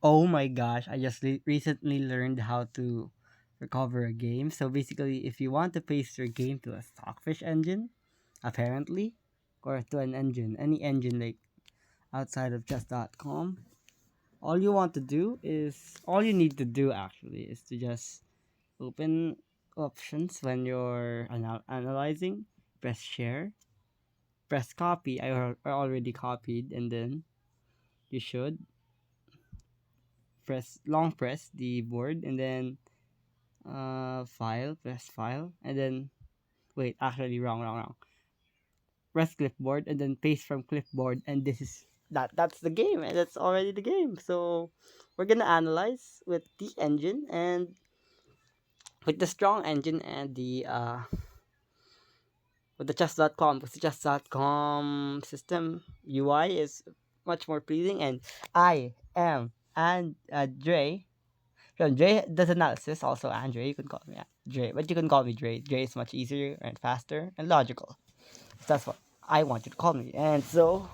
Oh my gosh, I just recently learned how to recover a game. So basically, if you want to paste your game to a Stockfish engine, apparently, or to an engine, any engine like outside of chess.com, all you need to do actually is to just open options when you're analyzing, press share, press copy. I already copied, and then you should press the board, and then file, press file, and then wait, actually wrong. Press clipboard and then paste from clipboard, and this is that's the game, and that's already the game. So we're gonna analyze with the engine and with the strong engine and the with the chess.com, because the chess.com system UI is much more pleasing. And I am and Dre. So Dre does analysis, also Andre. You can call me Dre, but you can call me Dre. Dre is much easier and faster and logical. That's what I want you to call me. And so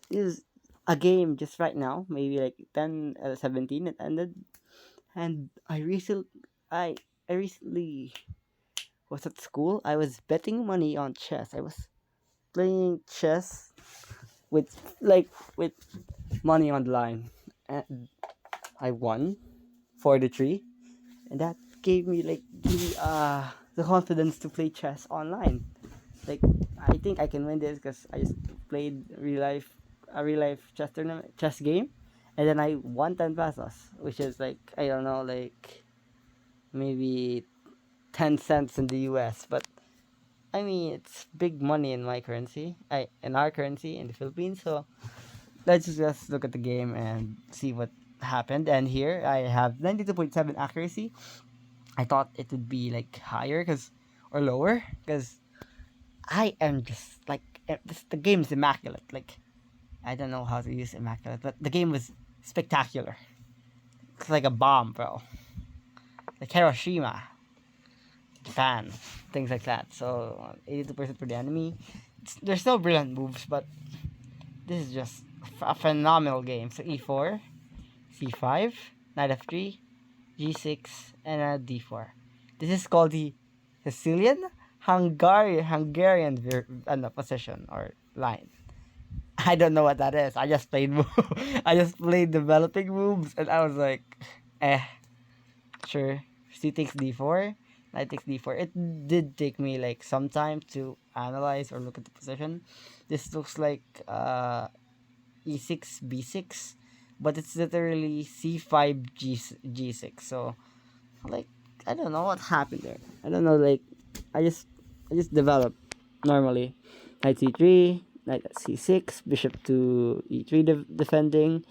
this is a game just right now, maybe like 10, 17 it ended. And I I recently was at school. I was betting money on chess. I was playing chess with with money on the line, and I won 43, and that gave me like the confidence to play chess online. Like I think I can win this because I just played real life chess tournament chess game, and then I won 10 pesos, which is like I don't know, like maybe 10 cents in the U.S. But I mean it's big money in my currency, I in our currency in the Philippines. So let's just look at the game and see what happened. And here I have 92.7 accuracy. I thought it would be like higher, cause or lower, because I am just like the game is immaculate. Like I don't know how to use immaculate, but the game was spectacular. It's like a bomb, bro. Like Hiroshima, Japan, things like that. So 82% for the enemy. There's no brilliant moves, but this is just a phenomenal game. So e4, c5, knight f3, g6, and a d4. This is called the Sicilian Hungarian position or line. I don't know what that is. I just played I just played developing moves, and I was like, eh, sure. C takes d4, knight takes d4. It did take me like some time to analyze or look at the position. This looks like e6 b6, but it's literally c5 g6. So like I don't know what happened there. I don't know, like I just I just developed normally. Knight c3, knight c6, bishop to e3 defending,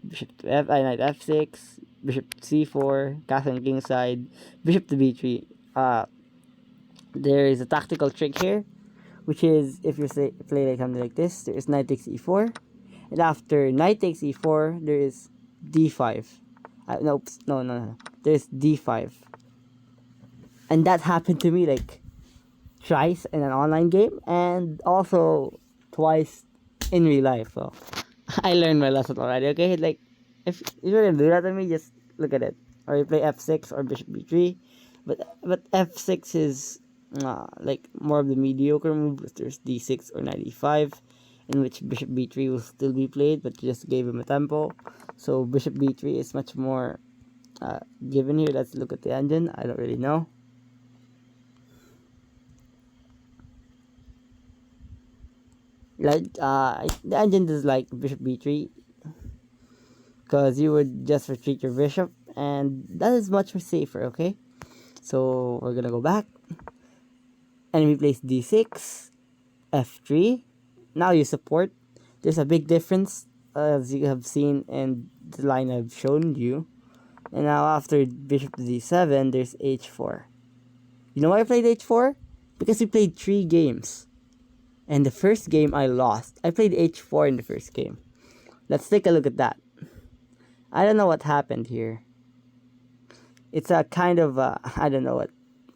bishop to knight f6, bishop to c4, castle king side, bishop to b3. There is a tactical trick here, which is if you play like something like this, there is knight takes e4, and after knight takes e4, there is d5. No. There's d5, and that happened to me like twice in an online game and also twice in real life. So I learned my lesson already. Okay, like if you're gonna do that to me, just look at it. Or you play f6 or bishop b3, but f6 is like more of the mediocre move. Because there's d6 or knight e5, in which bishop b3 will still be played, but you just gave him a tempo. So bishop b3 is much more given here. Let's look at the engine. I don't really know. Like the engine is like bishop b3, because you would just retreat your bishop, and that is much more safer. Okay, so we're gonna go back, and we place d6, f3. Now you support. There's a big difference, as you have seen in the line I've shown you. And now after bishop to d7, there's h4. You know why I played h4? Because we played 3 games. And the first game I lost. I played h4 in the first game. Let's take a look at that. I don't know what happened here. It's a kind of I don't know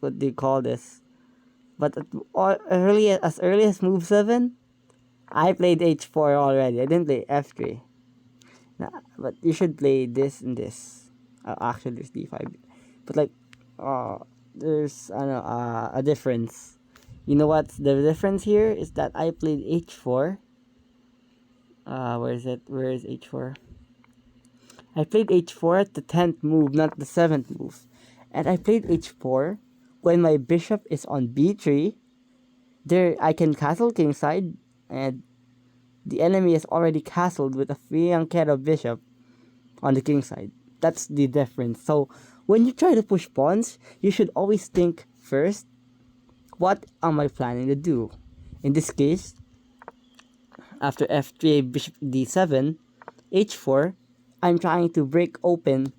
what do you call this. But as early as move 7, I played h4 already. I didn't play f3. Now, But you should play this and this. Actually, there's d5, but like, uh, there's I don't know, a difference. You know what the difference here is that I played h4. Where is it? Where is h4? I played h4 at the 10th move, not the 7th move. And I played h4 when my bishop is on b3. There, I can castle kingside, and the enemy is already castled with a fianchetto bishop on the king side. That's the difference. So, when you try to push pawns, you should always think first, what am I planning to do? In this case, after f3, bishop d7, h4, I'm trying to break open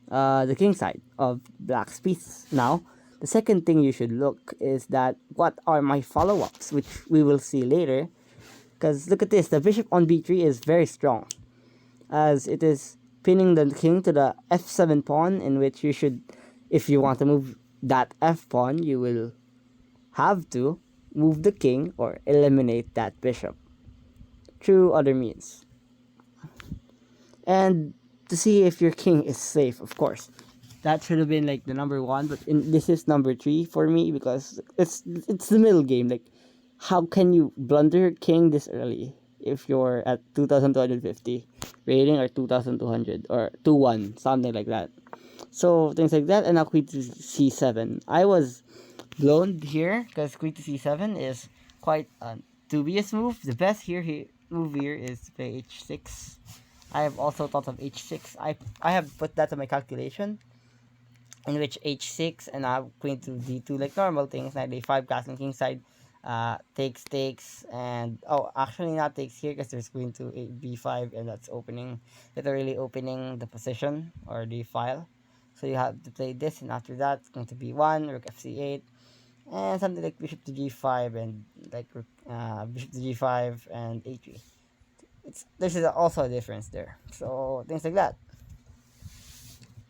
the king side of black's piece. Now, the second thing you should look is that what are my follow-ups, which we will see later. Because look at this, the bishop on b3 is very strong, as it is pinning the king to the f7 pawn, in which you should, if you want to move that f pawn, you will have to move the king or eliminate that bishop through other means. And to see if your king is safe, of course. That should have been like the number one, but this is number three for me because it's the middle game. Like, how can you blunder your king this early if you're at 2,250 rating or 2,200 or 2-1, something like that? So things like that, and now queen to c7. I was blown here because queen to c7 is quite a dubious move. The best move here is to play h6. I have also thought of h6. I have put that in my calculation, in which h6 and I have queen to d2 like normal things, knight a5, castle king side, takes, and oh, actually not takes here because there's queen to b5, and that's opening, literally opening the position or the file. So you have to play this, and after that, it's going to b1, rook fc8, and something like bishop to g5, and like bishop to g5 and h3. There's also a difference there. So things like that.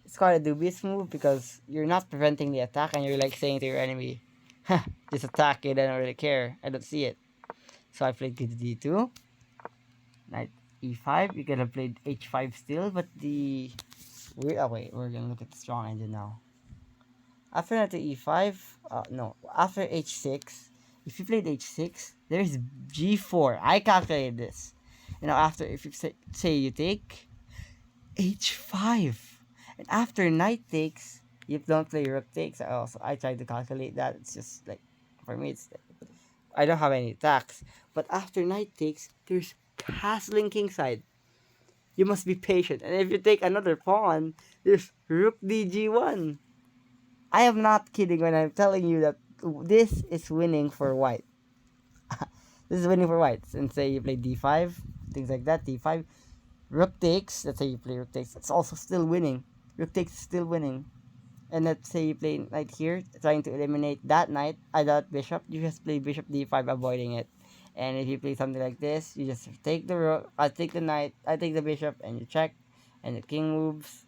It's quite a dubious move because you're not preventing the attack, and you're like saying to your enemy, "Huh, just attack it. I don't really care. I don't see it." So I played king to d2, knight e5. You could have played h5 still, but oh wait, we're gonna look at the strong engine now. After knight to e5, no, after h6, if you played h6, there's g4. I calculated this. After, if you say you take h5, and after knight takes, you don't play rook takes. I tried to calculate that. It's just like, for me, it's like, I don't have any attacks. But after knight takes, there's castling kingside. You must be patient. And if you take another pawn, there's rook dg1. I am not kidding when I'm telling you that this is winning for white. This is winning for white. And say you play d5, things like that, d5, rook takes. Let's say you play rook takes. It's also still winning. Rook takes is still winning. And let's say you play knight here, trying to eliminate that knight, that bishop. You just play bishop d5, avoiding it. And if you play something like this, you just take the rook. I take the knight. I take the bishop, and you check, and the king moves.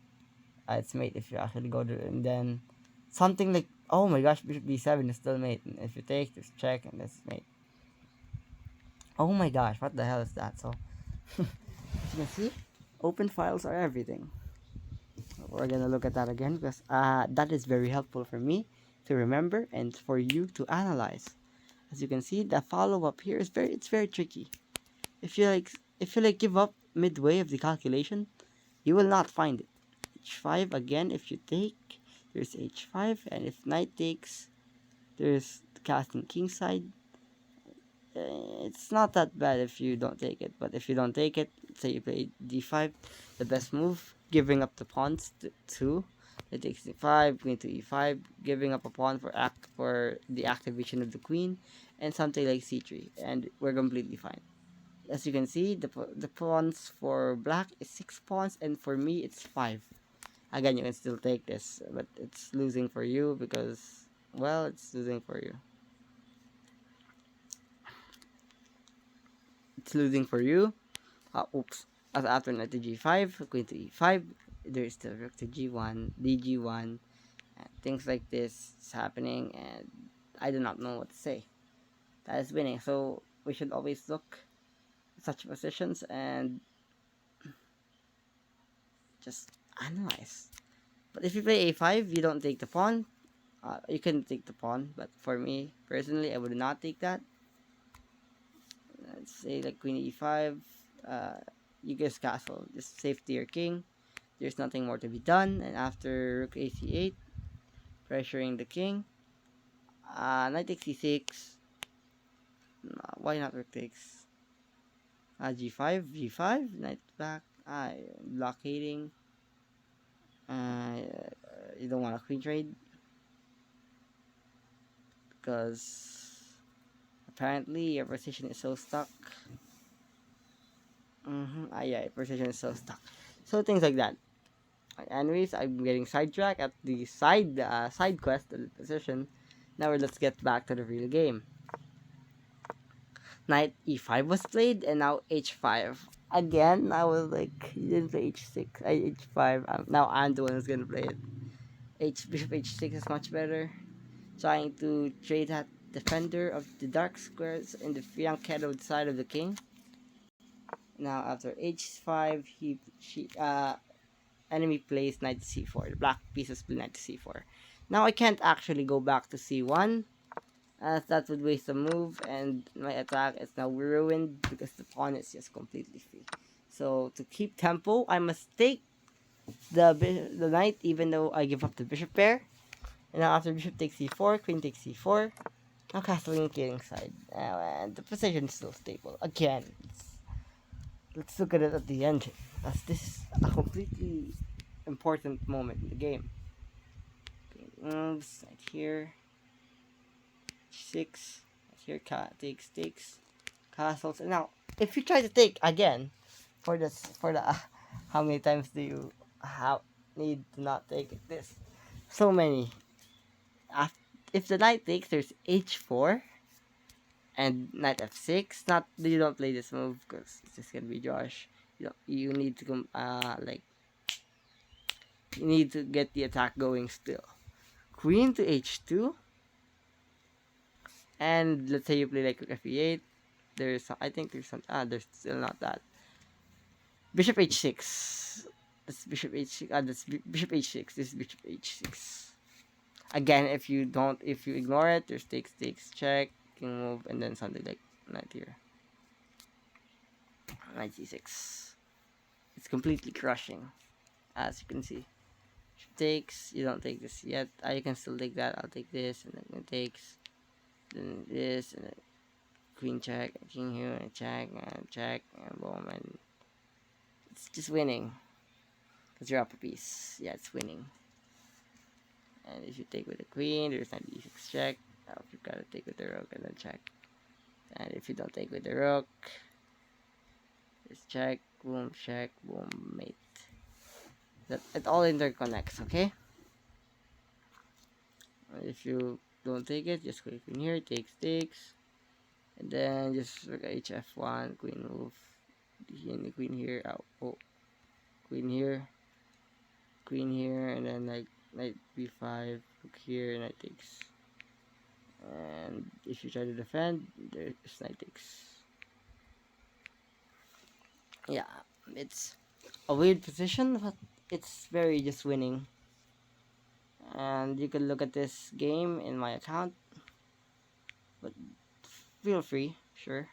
It's mate if you actually go to, and then something like, oh my gosh, bishop d7 is still mate. And if you take, just check, and that's mate. Oh my gosh, what the hell is that? So, as you can see, open files are everything. We're gonna look at that again because that is very helpful for me to remember and for you to analyze. As you can see, the follow up here is very tricky. If you like give up midway of the calculation, you will not find it. h5 again. If you take, there's h5, and if knight takes, there's casting kingside. It's not that bad if you don't take it, but if you don't take it, say you play d5, the best move, giving up the pawns to 2. It takes d5, queen to e5, giving up a pawn for the activation of the queen, and something like c3, and we're completely fine. As you can see, the pawns for black is 6 pawns, and for me it's 5. Again, you can still take this, but it's losing for you because, well, it's losing for you. It's losing for you. Oops. As after knight to g5, queen to e5, there's still rook to g1, dg1, and things like this is happening, and I do not know what to say. That is winning, so we should always look at such positions and just analyze. But if you play a5, you don't take the pawn. You can take the pawn, but for me personally, I would not take that. Let's say like queen e5. Uh, you guess castle, just safety your king. There's nothing more to be done. And after rook ac8, pressuring the king. Knight takes c6. Why not rook takes? G5, g5, knight back. Blockading. Uh, you don't want a queen trade because apparently your position is so stuck. Yeah, your position is so stuck. So things like that. Anyways, I'm getting sidetracked at the side quest, the position. Now let's get back to the real game. Knight e5 was played, and now h5. Again, I was like, you didn't play h6, h5. Now I'm the one who's gonna play it. Bishop h6 is much better. Trying to trade that defender of the dark squares in the fianchettoed side of the king. Now after h5, enemy plays knight to c4. The black pieces play knight to c4. Now I can't actually go back to c1, as that would waste a move, and my attack is now ruined because the pawn is just completely free. So to keep tempo, I must take the knight even though I give up the bishop pair. And now after bishop takes c4, queen takes c4. Now castling king side. And the position is still stable. Again, let's look at it at the end, as this is a completely important moment in the game. Okay, moves right here. 6. Right here, takes castles. And now, if you try to take again, for the how many times do you have need to not take this? So many. If the knight takes, there's h4 and knight f6. Not you don't play this move because it's just gonna be Josh. You need to you need to get the attack going still. Queen to h2, and let's say you play like f8. I think there's still not that. Bishop h6. That's bishop h6. That's bishop h6. This is bishop h6. Again, if you ignore it, there's takes, check, king move, and then something like knight here. Knight c6. It's completely crushing, as you can see. Takes, you don't take this yet. You can still take that. I'll take this, and then it takes, then this, and then queen check, king here, and check, and boom, and it's just winning. Because you're up a piece. Yeah, it's winning. And if you take with the queen, there's knight e6 check. Now if you gotta take with the rook and then check. And if you don't take with the rook, just check, boom, mate. That it all interconnects, okay? And if you don't take it, just click in here, takes, and then just look at hf1, queen move, queen here, queen here, and then like knight b5, look here, knight takes. And if you try to defend, there's knight takes. Yeah, it's a weird position, but it's very just winning. And you can look at this game in my account, but feel free, sure.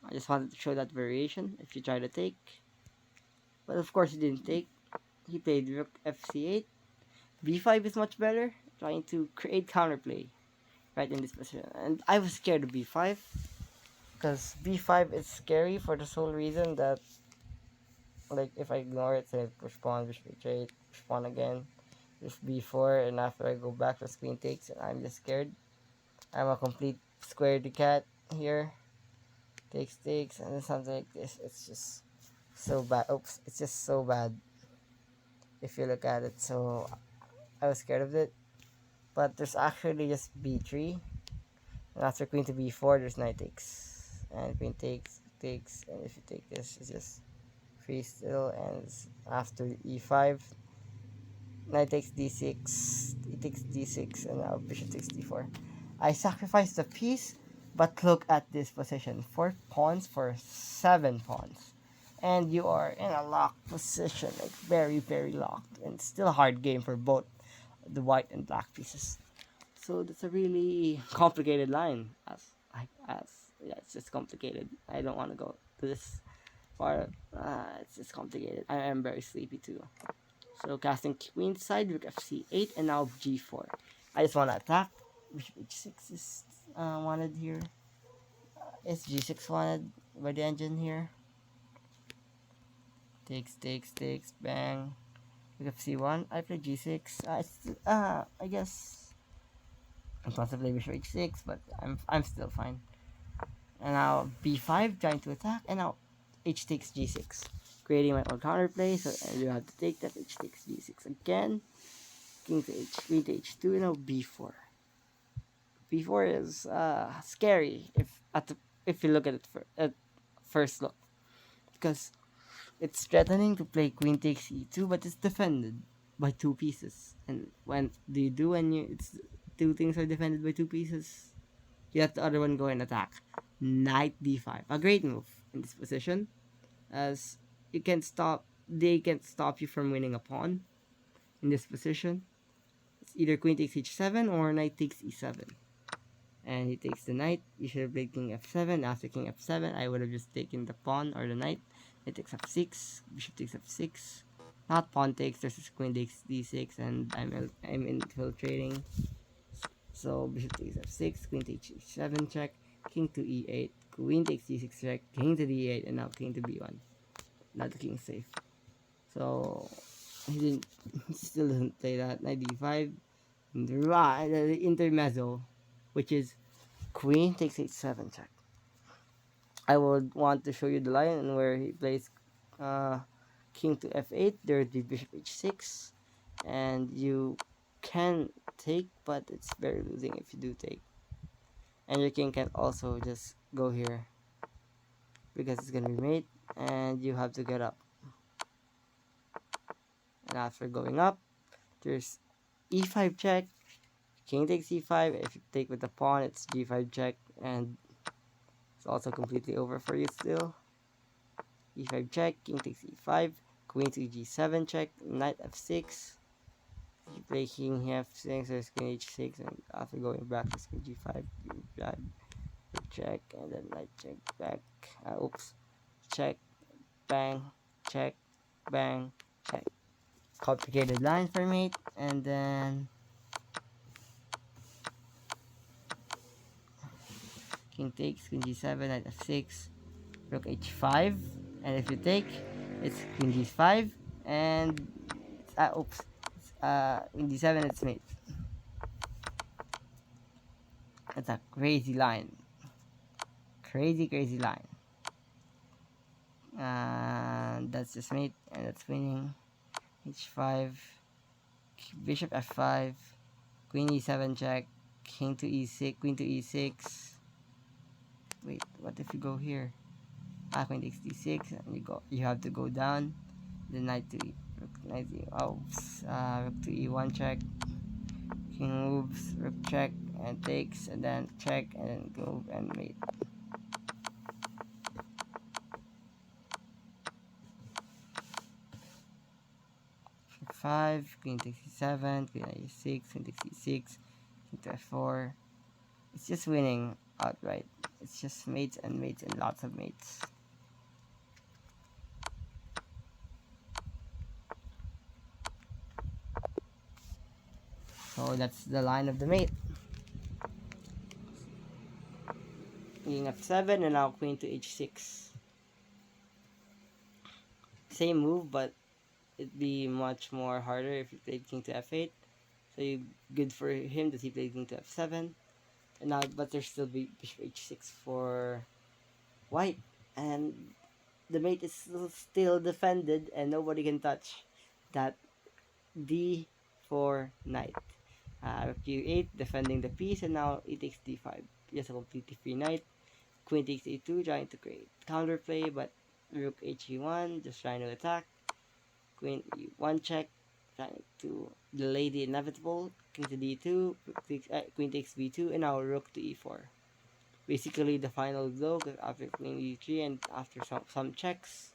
I just wanted to show that variation if you try to take. But of course he didn't take. He played rook fc8. b5 is much better, trying to create counterplay right in this position. And I was scared of b5, because b5 is scary for the sole reason that, like, if I ignore it, say push pawn, bishop h8, push pawn again, just b4, and after I go back, the queen takes, and I'm just scared. I'm a complete squaredy cat here. Takes, and then something like this. It's just so bad. Oops, it's just so bad if you look at it. So I was scared of it. But there's actually just b3. And after queen to b4, there's knight takes. And queen takes, and if you take this, it's just free still. And after e5, knight takes d6, it takes d6, and now bishop takes d4. I sacrificed the piece, but look at this position. 4 pawns for 7 pawns. and you are in a locked position, like very very locked, and still a hard game for both the white and black pieces. So that's a really complicated line. As yeah, it's just complicated. I don't want to go to this part. It's just complicated. I am very sleepy too. So casting queen side, rook f8, and now g4. I just want to attack. Bishop h6 is wanted here. Is g6 wanted by the engine here? Takes, bang. Rook f1. I play g6. I guess I'm possibly bishop h6, but I'm still fine. And now b5, trying to attack, and now h takes g6, creating my own counterplay. So I do have to take that. H takes g6 again. King to h, queen to h2, and now b4. B4 is scary if you look at it at first look, because it's threatening to play queen takes e2, but it's defended by two pieces. And when do you do when you it's two things are defended by two pieces? You have the other one go and attack. Knight d5, a great move in this position, as you can stop. They can stop you from winning a pawn in this position. It's either queen takes h7 or knight takes e7. And he takes the knight. You should have played king f7. After king f7, I would have just taken the pawn or the knight. It takes f6. Bishop takes f6. Not pawn takes. There's this queen takes d6, and I'm infiltrating. So bishop takes f6. Queen takes e7 check. King to e8. Queen takes d6 check. King to d8, and now king to b1. Now the king's safe. So he didn't. He still doesn't play that. Knight d5. The intermezzo, which is queen takes h7 check. I would want to show you the line where he plays uh, king to f8. There would be bishop h6, and you can take, but it's very losing if you do take. And your king can also just go here because it's gonna be mate, and you have to get up. And after going up, there's e5 check. King takes e5. If you take with the pawn, it's g5 check, and it's also completely over for you still. E5 check, king takes e5, queen to g7 check, knight f6. You play king f6, there's queen h6, and after going back, there's king g5, g5, check, and then knight check back. Oops, check, bang, check, bang, check. Complicated line for mate, and then king takes, queen g7, knight f6, rook h5, and if you take, it's queen g5, and oops, in d7 it's mate. That's a crazy line, crazy line. And that's just mate, and that's winning. h5, bishop f5, queen e7 check, king to e6, queen to e6. Wait, what if you go here? Queen takes d6, and you have to go down. The knight to rook to e1 check, king moves, rook check, and takes, and then check, and then move and mate. F5, queen takes e7, queen e6, queen takes e6, king to f4. It's just winning outright. It's just mates and mates and lots of mates. So that's the line of the mate. King f7, and now queen to h6. Same move, but it'd be much more harder if you played king to f8. So good for him that he played king to f7. And now, but there's still bishop h6 for white, and the mate is still defended, and nobody can touch that d4 knight. Rook q8, defending the piece, and now e takes d5. Just a completely free knight. Queen takes a2, trying to create counterplay, but rook he1, just trying to attack. Queen e1 check, trying to delay the inevitable. King to d2, queen takes b2, and now rook to e4. Basically the final blow, because after queen e3 and after some checks,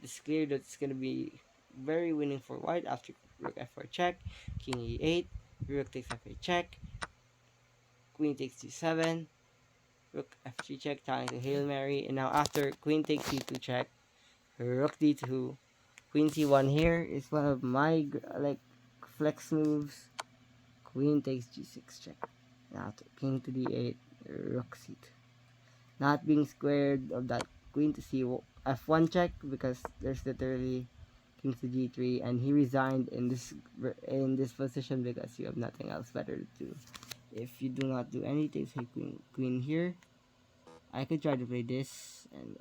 it's clear that it's gonna be very winning for white after rook f4 check, king e8, rook takes f8 check, queen takes g7, rook f3 check, trying to Hail Mary, and now after queen takes c2 check, rook d2, queen c1 here is one of my like flex moves. Queen takes g6 check. Now king to d8, rook c2. Not being squared of that queen to c f1 check because there's literally king to g3, and he resigned in this position because you have nothing else better to do. If you do not do anything, say queen here. I could try to play this, and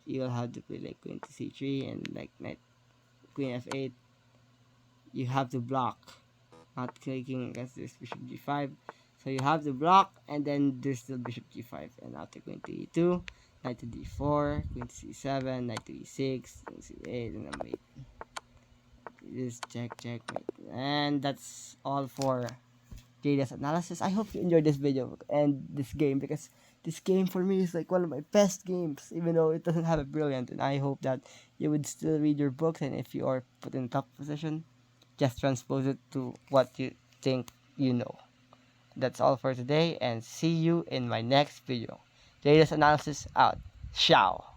you'll have to play like queen to c3 and like knight queen f8. You have to block, not clicking against this bishop g5. So you have to block, and then there's still bishop g5, and after queen to e2, knight to d4, queen to c7, knight to e6, queen to c8, and then mate. Just check, mate. And that's all for Jada's analysis. I hope you enjoyed this video and this game, because this game for me is like one of my best games, even though it doesn't have a brilliant. And I hope that you would still read your books, and if you are put in top position, just transpose it to what you think you know. That's all for today, and see you in my next video. Jada's analysis out. Ciao.